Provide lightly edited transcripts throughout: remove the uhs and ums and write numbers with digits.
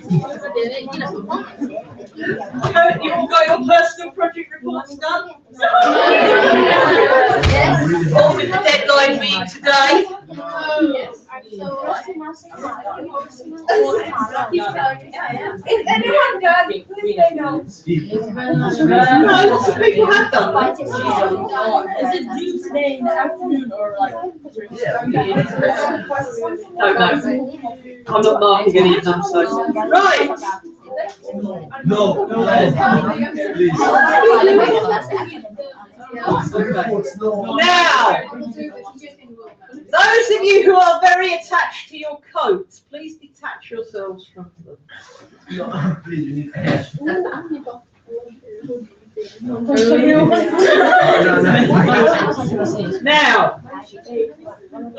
You all got your personal project reports done? All with the deadline being today. Is anyone done? Please say no. Lots of people have done that. Is it due today in the afternoon or like? Don't know. I'm not marking any of them, so. Right. No, please. Now, those of you who are very attached to your coats, please detach yourselves from them. No, please, you need cash. Now,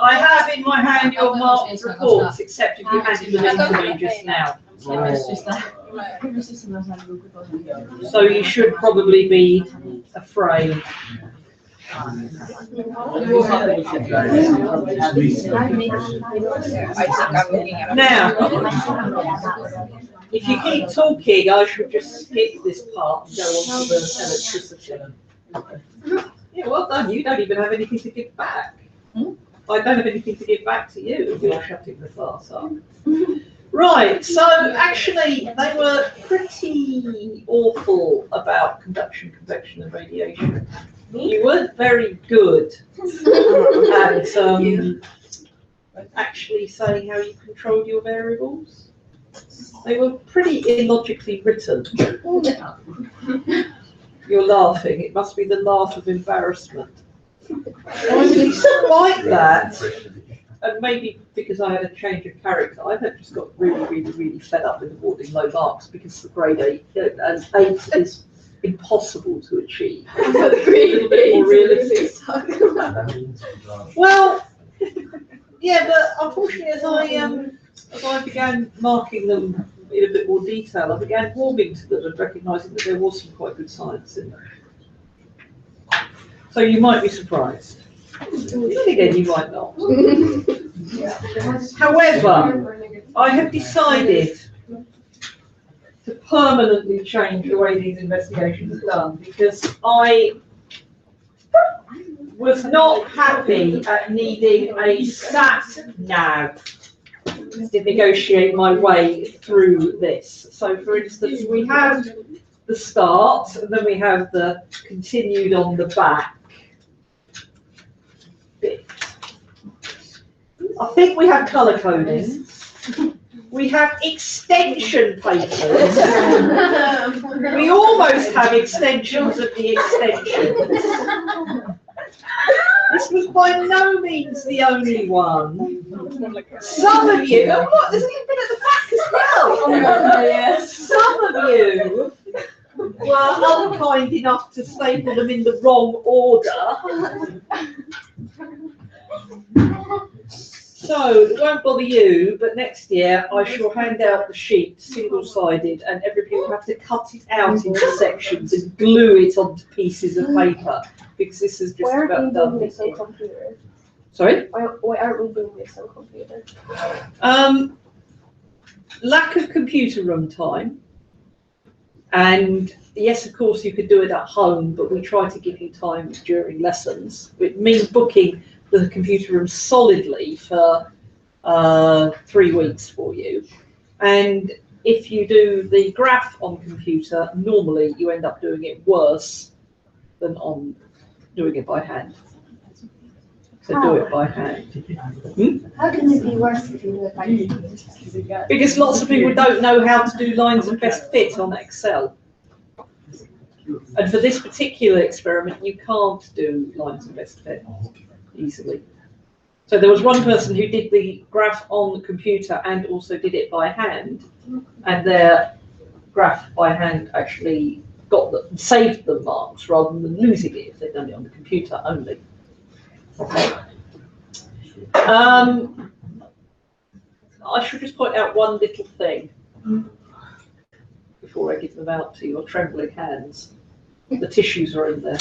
I have in my hand your marked reports, except if you handed them in to me just now. So you should probably be afraid. Now, if you keep talking, I should just skip this part and go on to the electricity. Yeah, well done. You don't even have anything to give back. I don't have anything to give back to you. You're shutting the class up. Right, so actually they were pretty awful about conduction, convection and radiation. You weren't very good at actually saying how you controlled your variables. They were pretty illogically written. You're laughing, it must be the laugh of embarrassment. Despite that, and maybe because I had a change of character, I had just got really fed up with awarding low marks because the grade 8 and 8 is impossible to achieve. A little bit more realistic. Well, yeah, but unfortunately, as I began marking them in a bit more detail, I began warming to them and recognising that there was some quite good science in them. So you might be surprised. Then again, you might not. However, I have decided to permanently change the way these investigations are done because I was not happy at needing a sat-nav to negotiate my way through this. So, for instance, we have the start, and then we have the continued on the back bit. I think we have colour coding. We have extension papers. We almost have extensions of the extensions. This was by no means the only one. Some of you, oh what, there's a little bit at the back as well. Some of you were unkind enough to staple them in the wrong order. So, it won't bother you, but next year I shall hand out the sheet single-sided and everybody will have to cut it out into sections and glue it onto pieces of paper because this is just about done. This on computer? Sorry? Why aren't we doing this on computer? Lack of computer room time. And yes, of course, you could do it at home, but we try to give you time during lessons. It means booking the computer room solidly for 3 weeks for you. And if you do the graph on computer, normally you end up doing it worse than on doing it by hand. So do it by hand. How can it be worse if you do it by hand? Because lots of people don't know how to do lines of best fit on Excel. And for this particular experiment, you can't do lines of best fit easily. So there was one person who did the graph on the computer and also did it by hand, and their graph by hand actually saved them marks rather than losing it if they'd done it on the computer only. Okay. I should just point out one little thing before I give them out to your trembling hands. The tissues are in there.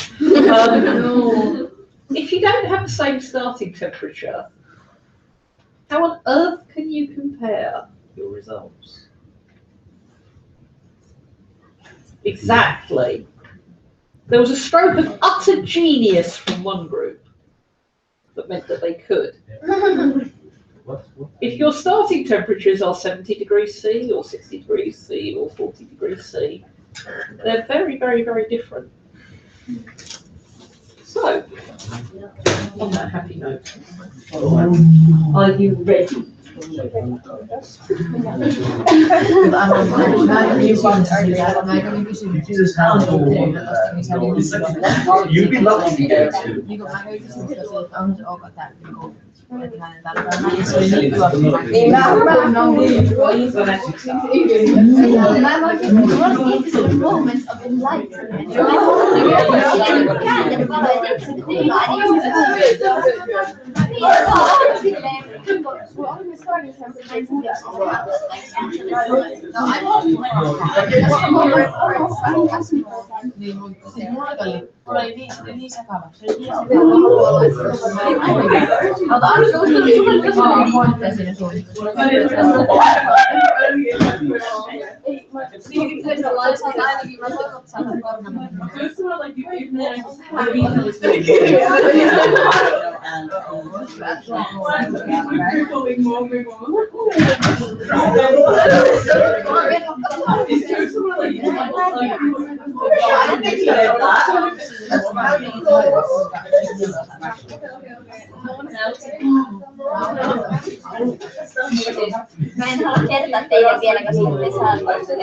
If you don't have the same starting temperature, how on earth can you compare your results? exactly, there was a stroke of utter genius from one group that meant that they could. If your starting temperatures are 70 degrees C or 60 degrees C or 40 degrees C, they're very, very, very different. So, on that happy note, are you ready? You'd be lucky to get to. Moments of enlightenment. Mä en halua kertoa teille vielä, koska sitten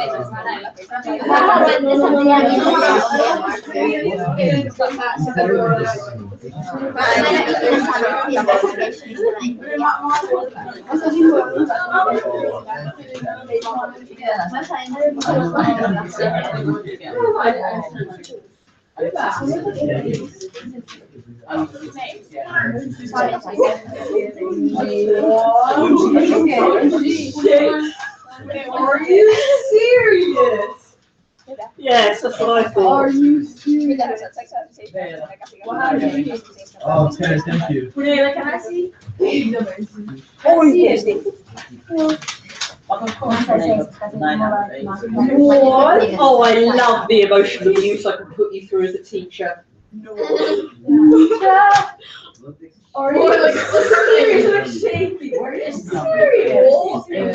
Are you serious? Yes, that's what I thought. Are you serious? Okay, thank you. Cornelia, can I see? Oh, yes. What? Oh, I love the emotional use I can put you through as a teacher. Are you serious? Like shaking. Are you serious?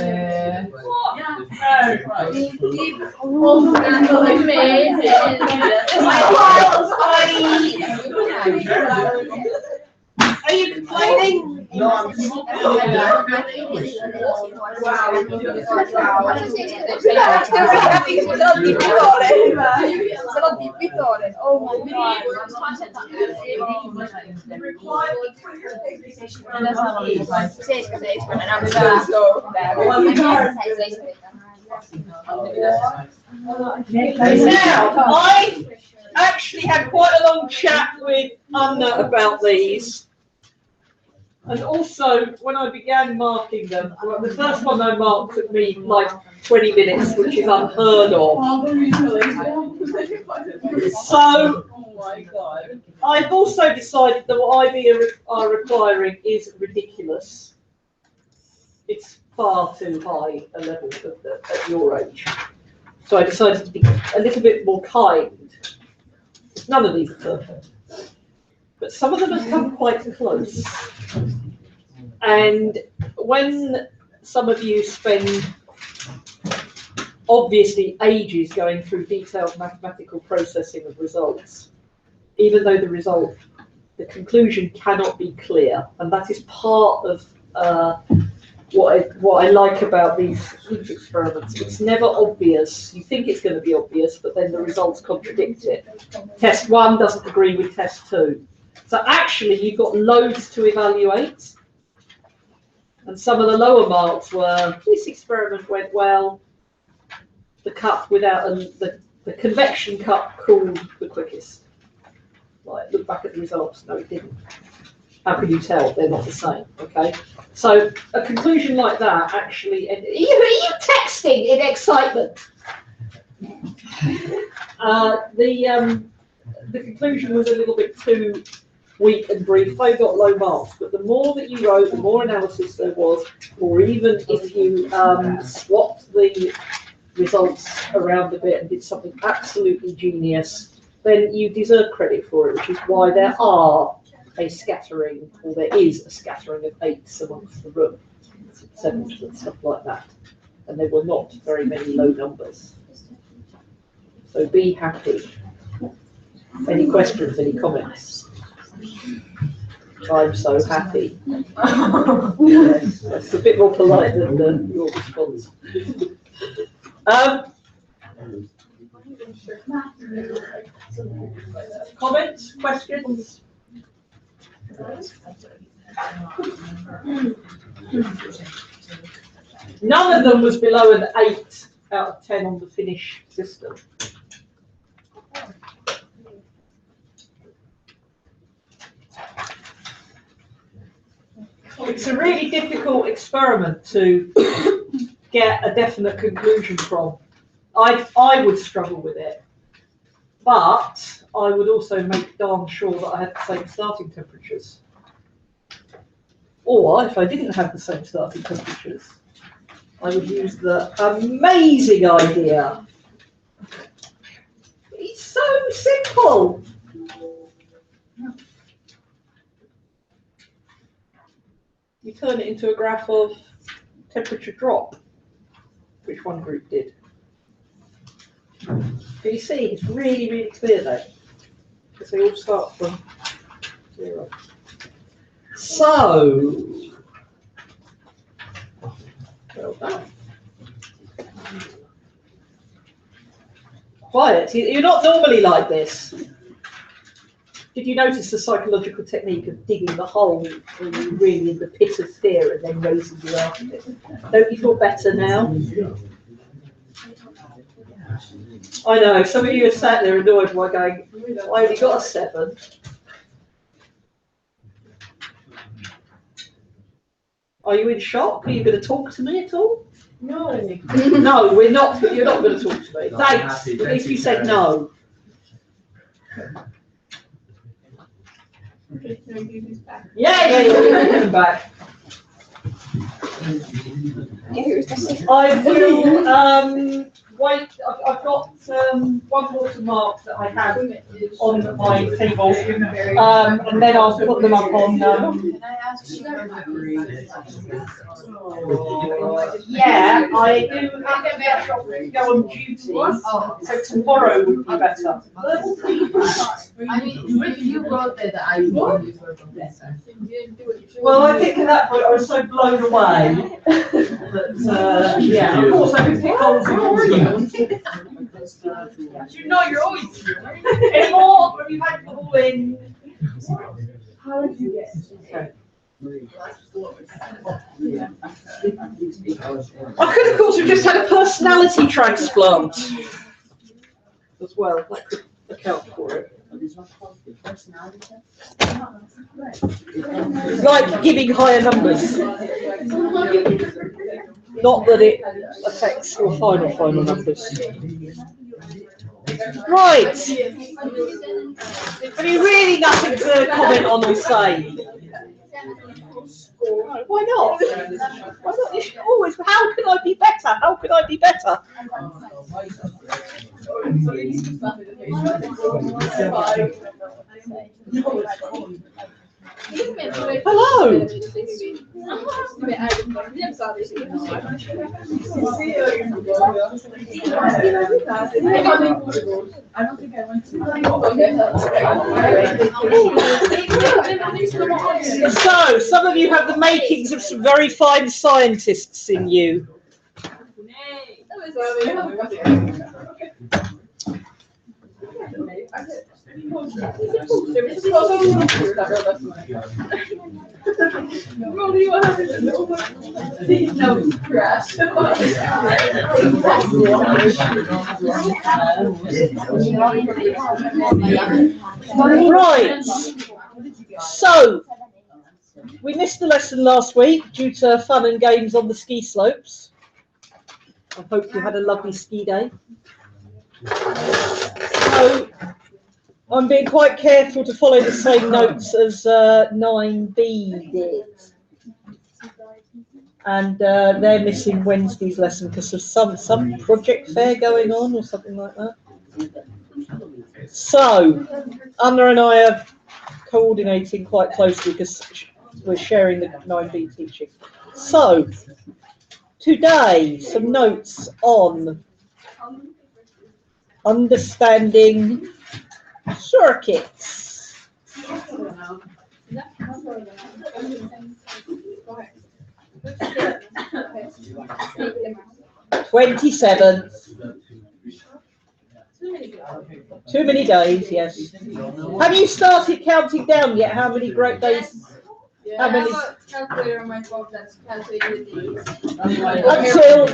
Are you complaining? No, I'm Now, I actually had quite a long chat with Anna about these. And also, when I began marking them, the first one I marked took me like 20 minutes, which is unheard of. So, I've also decided that what IB are requiring is ridiculous. It's far too high a level at your age. So I decided to be a little bit more kind. None of these are perfect, but some of them have come quite close. And when some of you spend obviously ages going through detailed mathematical processing of results, even though the conclusion cannot be clear, and that is part of what I like about these heat experiments. It's never obvious. You think it's going to be obvious, but then the results contradict it. Test 1 doesn't agree with test 2. So actually, you've got loads to evaluate. And some of the lower marks were, this experiment went well, the cup without the convection cup cooled the quickest. Like, look back at the results. No, it didn't. How can you tell? They're not the same, okay? So a conclusion like that actually, and are you texting in excitement? The conclusion was a little bit too weak and brief. They got low marks, but the more that you wrote, the more analysis there was, or even if you swapped the results around a bit and did something absolutely genius, then you deserve credit for it, which is why there are a scattering, or there is a scattering of 8s amongst the room, 7s and stuff like that. And there were not very many low numbers. So be happy. Any questions, any comments? I'm so happy. Yes, that's a bit more polite than your response. Comments, questions? None of them was below an 8 out of 10 on the Finnish system. It's a really difficult experiment to get a definite conclusion from. I would struggle with it, but I would also make darn sure that I had the same starting temperatures. Or if I didn't have the same starting temperatures, I would use the amazing idea. It's so simple. You turn it into a graph of temperature drop, which one group did. Can you see? It's really, really clear though, because they all start from 0. So, well done. Quiet. You're not normally like this. Did you notice the psychological technique of digging the hole when you're really in the pit of fear and then raising you out of it? Don't you feel better now? I know, some of you are sat there annoyed by going, I only got a 7. Are you in shock? Are you going to talk to me at all? No. No, we're not. You're not going to talk to me. Thanks. At least you said no. Yeah, give them back. I will wait. I've got one watermark that I have on my table, and then I'll put them up on. Can I ask you? Yeah, I do have to go on duty, so tomorrow would be better. I mean, if you wrote that, I would use your professor. Well, I think at that point I was so blown away that, yeah, of course I could pick holes in all of them. You know you're always any more when you've had them all in. How did you get? Okay. I could, of course, have just had a personality transplant as well. That could account for it. Like giving higher numbers. Not that it affects your final numbers. Right. Have you really nothing to comment on or say? Why not? Why not? You should always. How can I be better? How can I be better? Hello. I don't think I went to. So, some of you have the makings of some very fine scientists in you. Right. So, we missed the lesson last week due to fun and games on the ski slopes. I hope you had a lovely ski day. So, I'm being quite careful to follow the same notes as 9B did. and they're missing Wednesday's lesson because of some project fair going on or something like that. So Anna and I are coordinating quite closely because we're sharing the 9B teaching. So today, some notes on understanding circuits. 27th. Too many days, yes. Have you started counting down yet? How many great days? How many? I have a calculator on my phone that's calculating the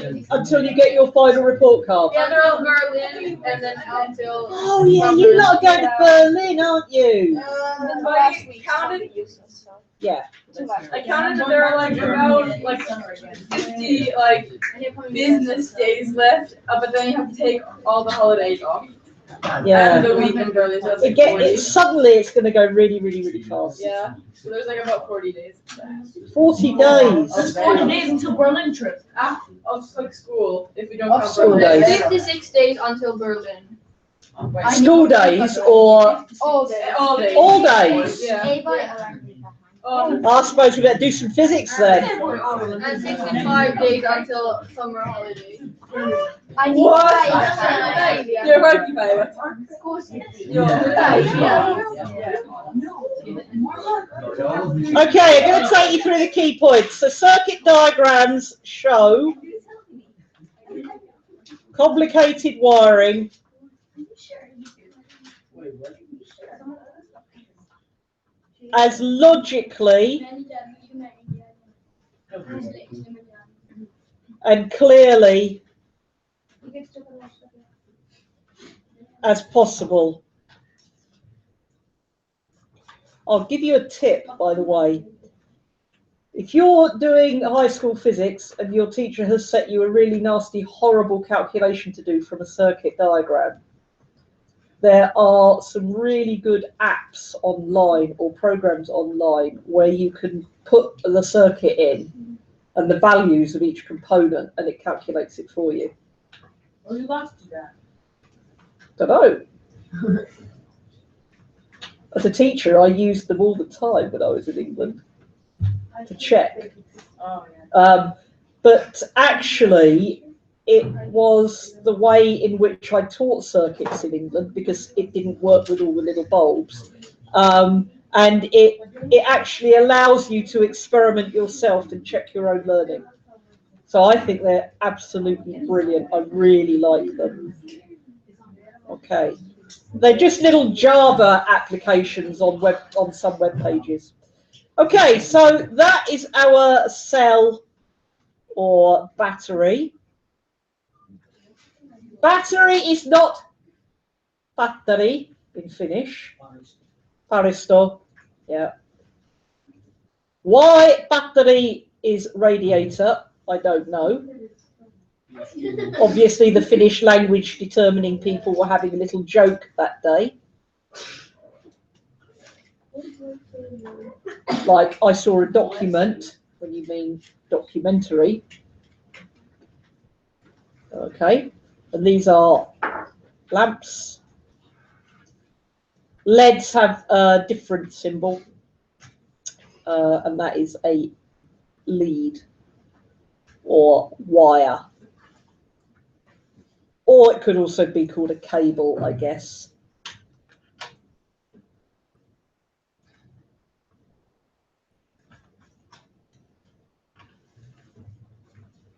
days. Until you get your final report card. Yeah, they're all Berlin, and then until. Oh yeah, you lot are going to Berlin, aren't you? I counted. Yeah. I counted that there are like about like 50 like business days left, but then you have to take all the holidays off. Yeah. And the week in Berlin, so that's like 40. Suddenly it's going to go really, really, really fast. Yeah. So there's like about 40 days. 40 days. That's 40 days until Berlin trip. Of like school, if we don't Of count school Berlin. days. 56 days until Berlin. School days or All days. All days. all days? Yeah. I suppose we better do some physics then. And 65 days until summer holiday. I need What? five. You're right, Kaya. Okay, I'm going to take you through the key points. So circuit diagrams show complicated wiring as logically and clearly as possible. I'll give you a tip, by the way. If you're doing high school physics and your teacher has set you a really nasty, horrible calculation to do from a circuit diagram, there are some really good apps online or programs online where you can put the circuit in and the values of each component and it calculates it for you. Oh, you lost to that. Don't know. As a teacher, I used them all the time when I was in England to check. Oh, yeah. But actually, it was the way in which I taught circuits in England because it didn't work with all the little bulbs. And it actually allows you to experiment yourself and check your own learning. So I think they're absolutely brilliant. I really like them. Okay. They're just little Java applications on some web pages. Okay, so that is our cell or battery. Battery is not battery in Finnish. Paristo, yeah. Why battery is radiator, I don't know. Obviously, the Finnish language determining people were having a little joke that day. Like, I saw a document, when you mean documentary. Okay, and these are lamps. LEDs have a different symbol, and that is a lead or wire. Or it could also be called a cable, I guess.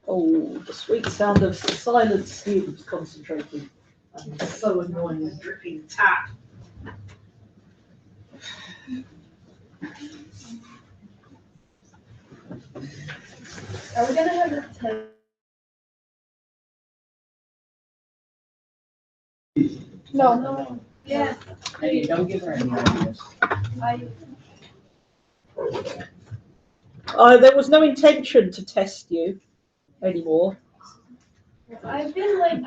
Oh, the sweet sound of silent students concentrating. And so annoying, the dripping tap. Are we gonna have a test? No. Yeah. Hey, don't give her any ideas. There was no intention to test you anymore. I've been like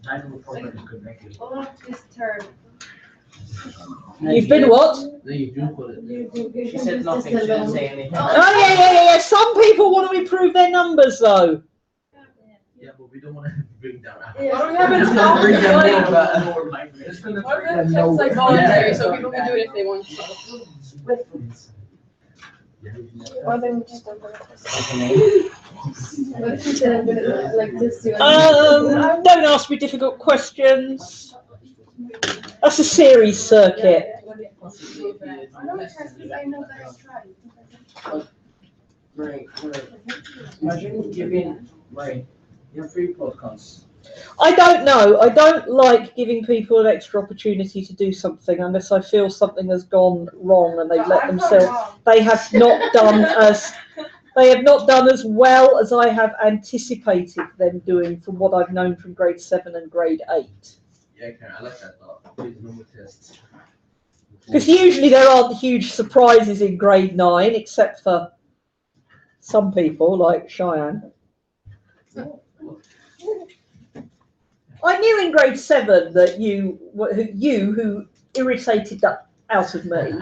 I know the program is good, thank you. all of this term You've been what? No, you do put it. She said nothing, she didn't say anything. Oh, yeah. Some people want to improve their numbers, though. Yeah, but we don't want to bring down. Why don't we have it as It's gonna bring them voluntary? more, but it's gonna What bring if them it's like voluntary, so people can do it if they want to? Or then we just don't go to What if you said like this to Don't ask me difficult questions. That's a series circuit. Right. Imagine giving, right, your free podcasts. I don't know. I don't like giving people an extra opportunity to do something unless I feel something has gone wrong and they've let themselves. They have not done as well as I have anticipated them doing from what I've known from grade 7 and grade 8. Yeah, Karen, I like that thought. Please, no more tests. Because usually there aren't huge surprises in grade 9, except for some people like Cheyenne. I knew in grade 7 that you who irritated that out of me,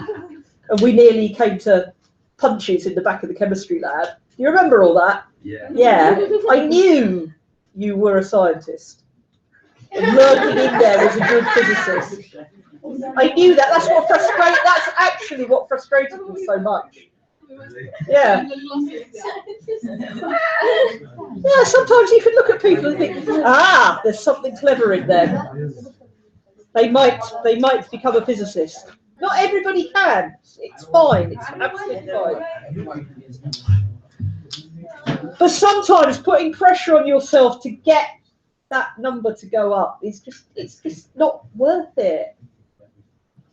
and we nearly came to punches in the back of the chemistry lab. Do you remember all that? Yeah. Yeah, I knew you were a scientist. And lurking in there was a good physicist. I knew that. That's actually what frustrated me so much. Yeah. Yeah, sometimes you can look at people and think, there's something clever in them. They might become a physicist. Not everybody can. It's fine. It's absolutely fine. But sometimes putting pressure on yourself to get that number to go up it's just not worth it.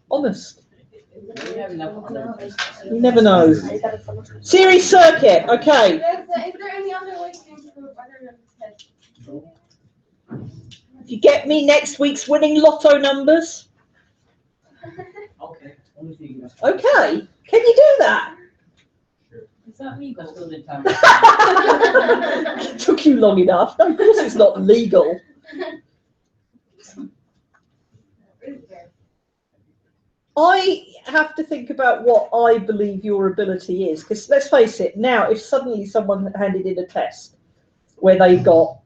Honest. You never know. Series circuit, okay. Is there any other way to improve other tests? If you get me next week's winning lotto numbers, Okay. Only thing you okay. Can you do that? Is that legal? That's still the time. Took you long enough. No, of course it's not legal. I have to think about what I believe your ability is, because let's face it, now if suddenly someone handed in a test where they got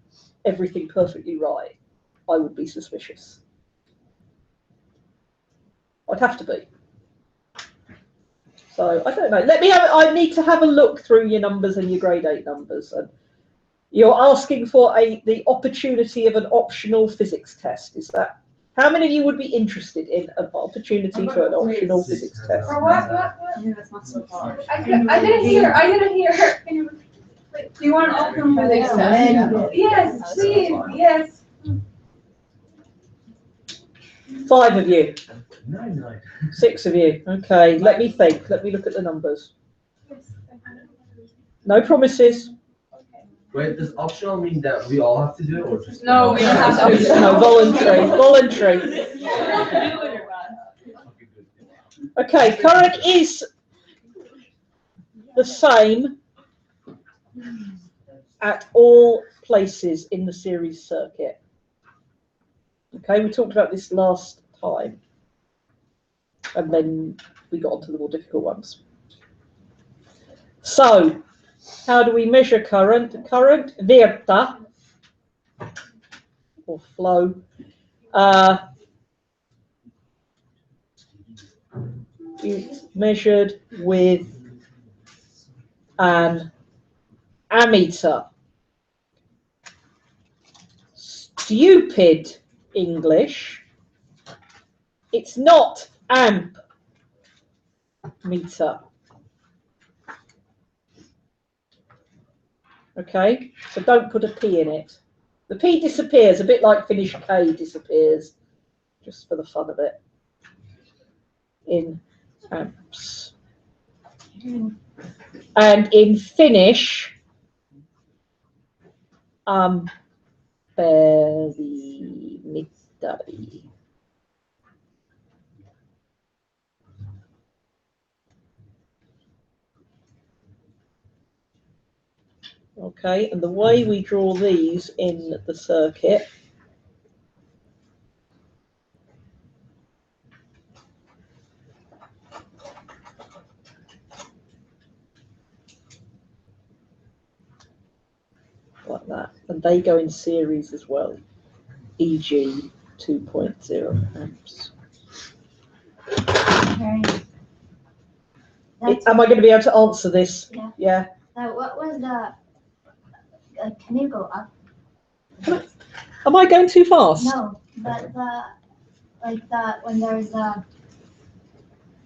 everything perfectly right, I would be suspicious. I'd have to be. So I don't know. I need to have a look through your numbers and your grade 8 numbers. And you're asking for the opportunity of an optional physics test. Is that? How many of you would be interested in an opportunity for an optional physics test? For what? Yeah, that's not so hard. I didn't hear. Can you repeat? Do you want to open physics test? Yes, please. Yes. 5 of you. 9. 6 of you. Okay, let me think. Let me look at the numbers. No promises. Wait, does optional mean that we all have to do it or just? No, we don't have to. No, voluntary. Voluntary. Okay, current is the same at all places in the series circuit. Okay, we talked about this last time, and then we got onto the more difficult ones. So, how do we measure current? Current, virta, or flow, is measured with an ammeter. Stupid English. It's not amp meter. Okay, so don't put a P in it. The P disappears, a bit like Finnish K disappears, just for the fun of it, in amps. And in Finnish, mittari. Okay, and the way we draw these in the circuit they go in series as well, e.g. 2.0 amps. Okay. That's Am I going to be able to answer this? Yeah. Yeah. what was the? Can you go up? Am I going too fast? No, but when there's the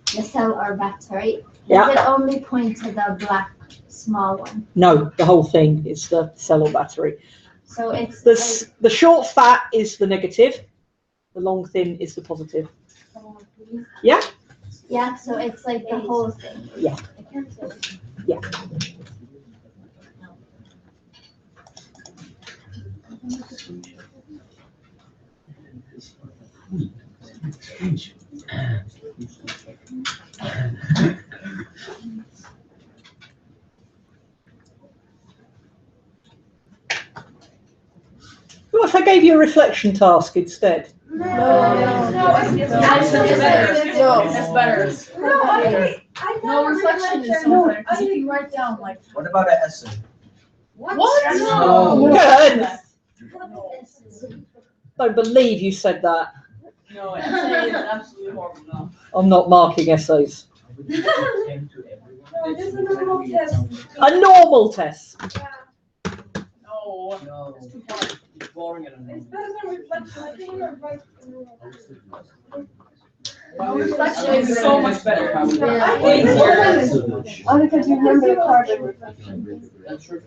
cell or battery, Yeah. does it only point to the black small one? No, the whole thing is the cell or battery. So it's The short fat is the negative, the long thin is the positive. Yeah? yeah. So it's like the whole thing. Yeah. Yeah. What if I gave you a reflection task instead? No, that's better. No, no, reflection is so much better, because you can write down like. What about an essay? What? No. Good. Don't believe you said that. No, essay is absolutely horrible, no. I'm not marking essays. Came to everyone. This is a normal test. A normal test. No. No, It's too hard. it's boring and It's annoying. better than reflection. I think you're right. Reflection is so much better. Yeah. Oh, because you remember the carbon reflection. That's Wait,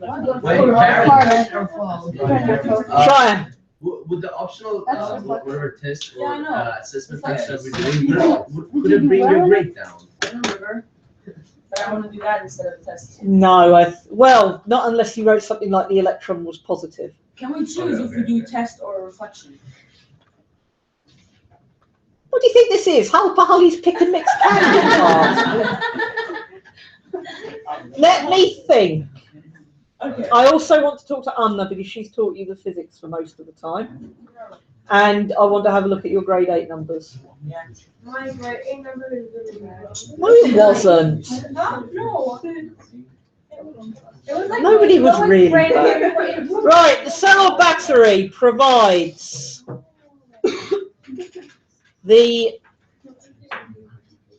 reflection. Karen. Or fall. Try it. Would the optional, That's whatever test Yeah, I or know. assessment test that we're doing, would it bring your grade down? I remember. But I want to do that instead of the test. No, well, not unless you wrote something like the electron was positive. Can we choose if we do test or reflection? What do you think this is? Halpa Holly's pick and mix candy bar? Let me think. Okay. I also want to talk to Anna because she's taught you the physics for most of the time. And I want to have a look at your grade 8 numbers. My grade 8 number is really bad. No, it wasn't. No. It was like Nobody was really grade bad. eight. Right, the cell or battery provides the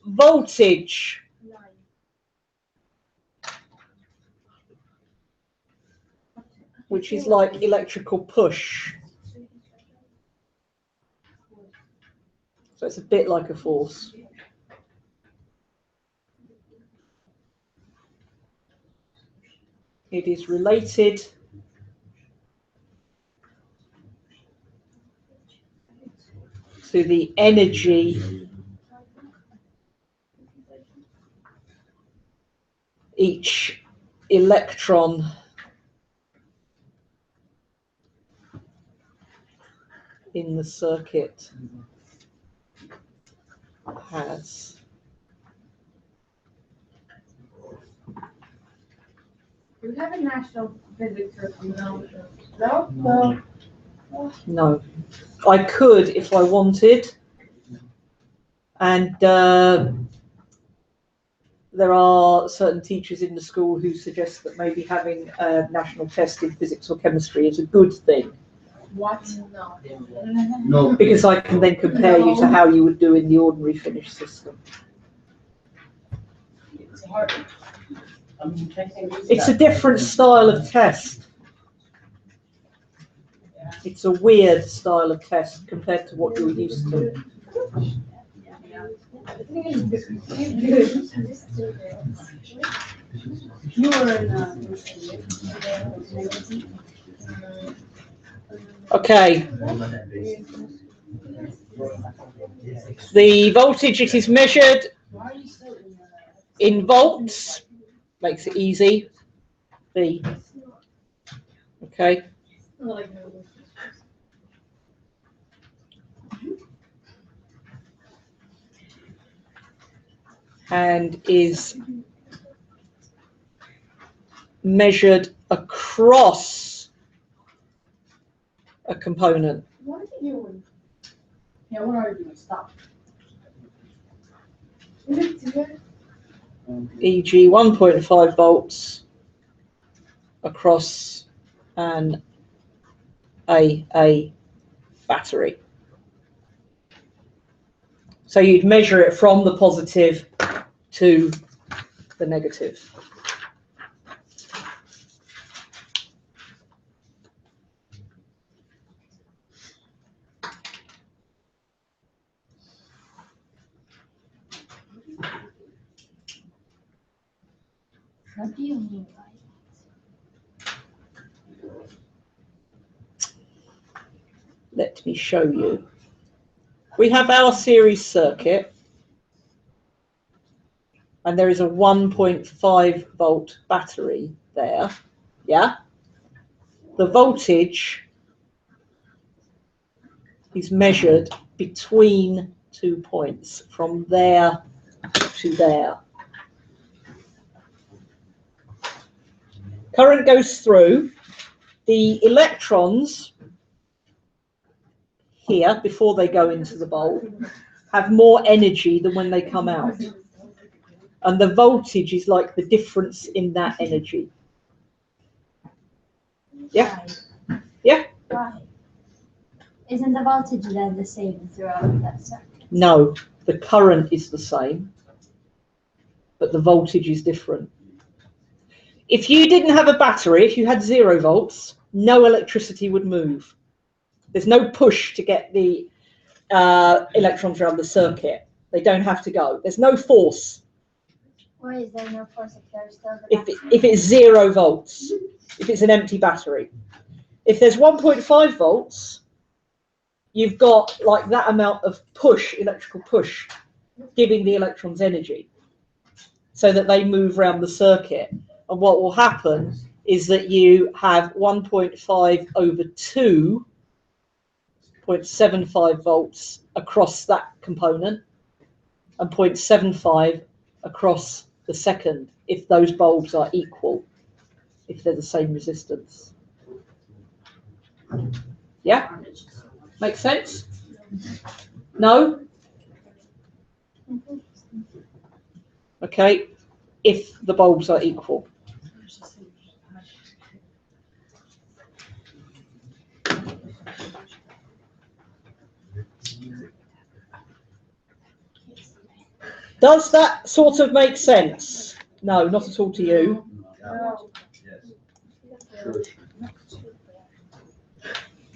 voltage which is like electrical push. So it's a bit like a force. It is related to the energy each electron in the circuit has. Do we have a national physics or something? No? No, I could if I wanted, and there are certain teachers in the school who suggest that maybe having a national test in physics or chemistry is a good thing. What? No. No. Because I can then compare you to how you would do in the ordinary Finnish system. It's hard. I mean, technically. It's a different style of test. It's a weird style of test compared to what you're used to. You were in Okay. The voltage, it is measured in volts, makes it easy. V. Okay. And is measured across a component. What are you doing? Yeah, what are you doing? Stop. E.g. 1.5 volts across an a battery. So you'd measure it from the positive to the negative. What do you mean by Let me show you. We have our series circuit, and there is a 1.5 volt battery there. Yeah? The voltage is measured between 2 points, from there to there. Current goes through. The electrons here, before they go into the bulb, have more energy than when they come out. And the voltage is like the difference in that energy. Yeah? Why? Yeah? Why? Isn't the voltage then the same throughout that circuit? No, the current is the same, but the voltage is different. If you didn't have a battery, if you had 0 volts, no electricity would move. There's no push to get the electrons around the circuit. They don't have to go. There's no force. Why is there no force if there's still the battery? If it's 0 volts, if it's an empty battery. If there's 1.5 volts, you've got like that amount of push, electrical push, giving the electrons energy so that they move around the circuit. And what will happen is that you have 1.5 over 2.75 volts across that component and 0.75 across the second, if those bulbs are equal, if they're the same resistance. Yeah? Make sense? No? Okay, if the bulbs are equal. Does that sort of make sense? No, not at all to you.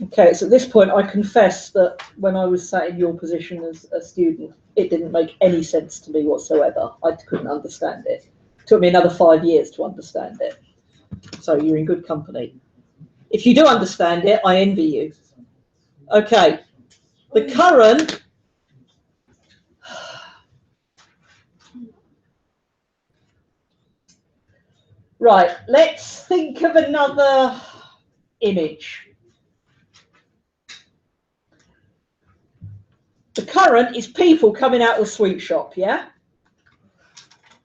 Okay, so at this point I confess that when I was sat in your position as a student, it didn't make any sense to me whatsoever. I couldn't understand it. It took me another 5 years to understand it. So you're in good company. If you do understand it, I envy you. Okay, the current right, let's think of another image. The current is people coming out of the sweet shop, yeah? Are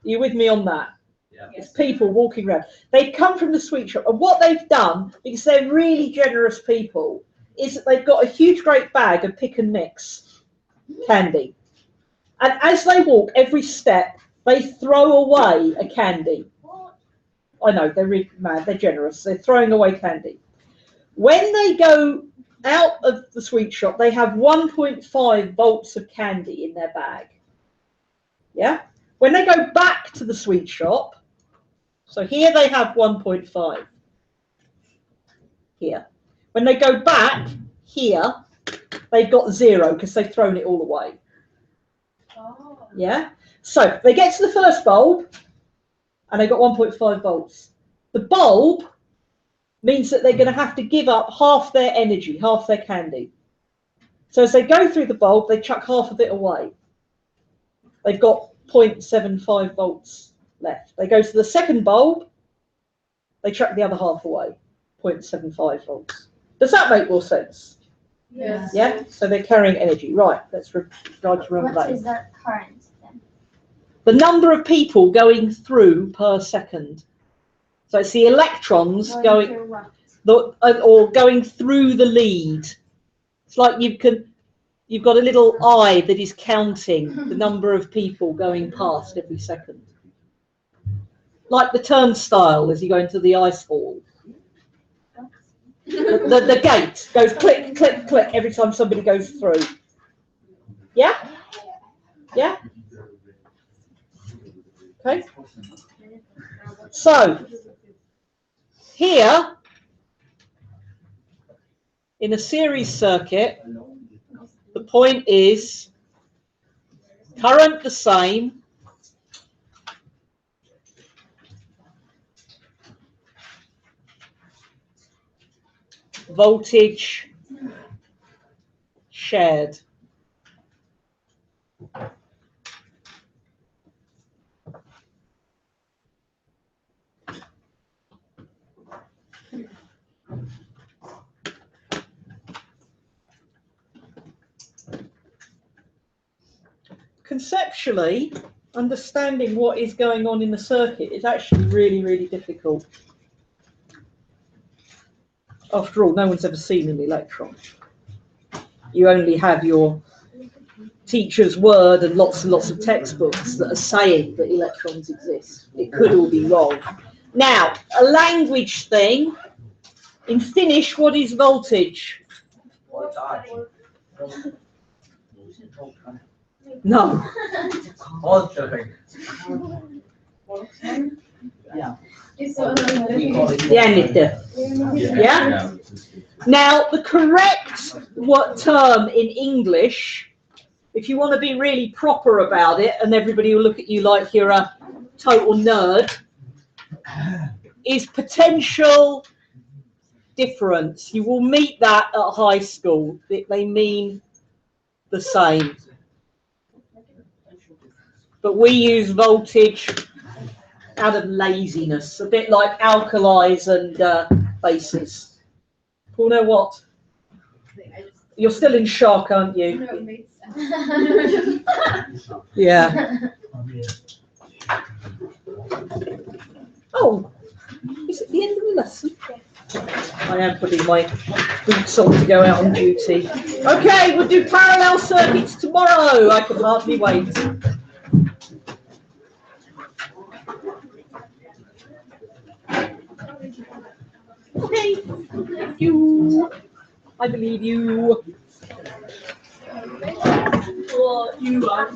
you with me on that? Yeah. It's people walking around. They've come from the sweet shop, and what they've done, because they're really generous people, is that they've got a huge great bag of pick and mix candy. And as they walk, every step, they throw away a candy. I know, they're really mad, they're generous, they're throwing away candy. When they go out of the sweet shop, they have 1.5 volts of candy in their bag. Yeah? When they go back to the sweet shop, so here they have 1.5. Here. When they go back here, they've got 0 because they've thrown it all away. Oh. Yeah? So they get to the first bulb and they've got 1.5 volts. The bulb means that they're going to have to give up half their energy, half their candy. So as they go through the bulb, they chuck half of it away. They've got 0.75 volts left. They go to the second bulb, they chuck the other half away, 0.75 volts. Does that make more sense? Yes. Yeah? So they're carrying energy. Right, let's try to remember What that. is that current then? The number of people going through per second. So it's the electrons going through what? or going through the lead. It's like you've got a little eye that is counting the number of people going past every second. Like the turnstile as you go into the ice hall. The gate goes click, click, click every time somebody goes through. Yeah? Yeah? Okay. So, here, in a series circuit, the point is current the same, voltage shared. Conceptually, understanding what is going on in the circuit is actually really, really difficult. After all, no one's ever seen an electron. You only have your teacher's word and lots of textbooks that are saying that electrons exist. It could all be wrong. Now, a language thing. In Finnish, what is voltage? No. Yeah. Jännite. Yeah? Now, the correct term in English, if you want to be really proper about it, and everybody will look at you like you're a total nerd, is potential difference. You will meet that at high school. They mean the same. But we use voltage out of laziness, a bit like alkalis and bases. Paul, know what? You're still in shock, aren't you? No, it makes sense. Yeah. Oh, is it the end of the lesson? I am putting my boots on to go out on duty. Okay, we'll do parallel circuits tomorrow. I can hardly wait. Okay, thank you. I believe you. Well, you are.